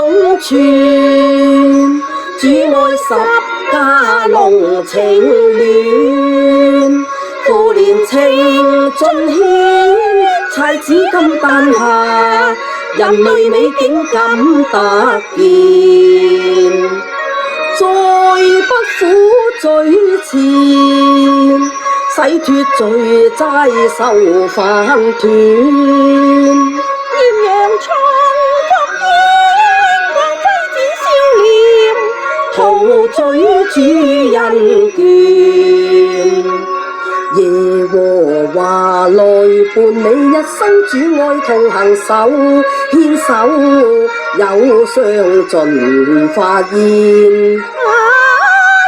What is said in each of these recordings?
總傳，主愛十家濃情戀，父連情盡獻，妻子金誕下，人類美景感得見。再不苦罪前，洗脱罪債受飯團。豔陽重復現，光輝展笑臉，陶醉主人眷。耶和華來伴你一生，主愛同行手牽手，有相盡發現。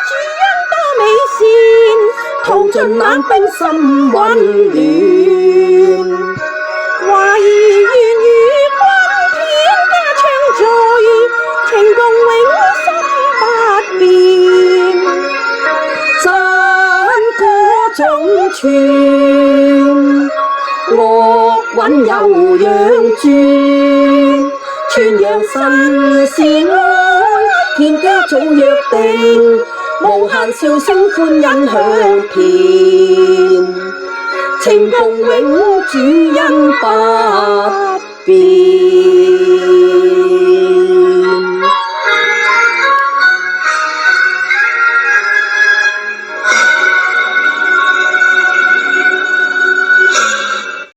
主恩多美善，淘盡冷冰心溫暖。華兒願與君天家暢聚，情共永心不變。真歌總傳，樂韻悠揚轉，傳揚神是愛，天家早約定，無限笑聲歡欣響遍，情共永主恩拜。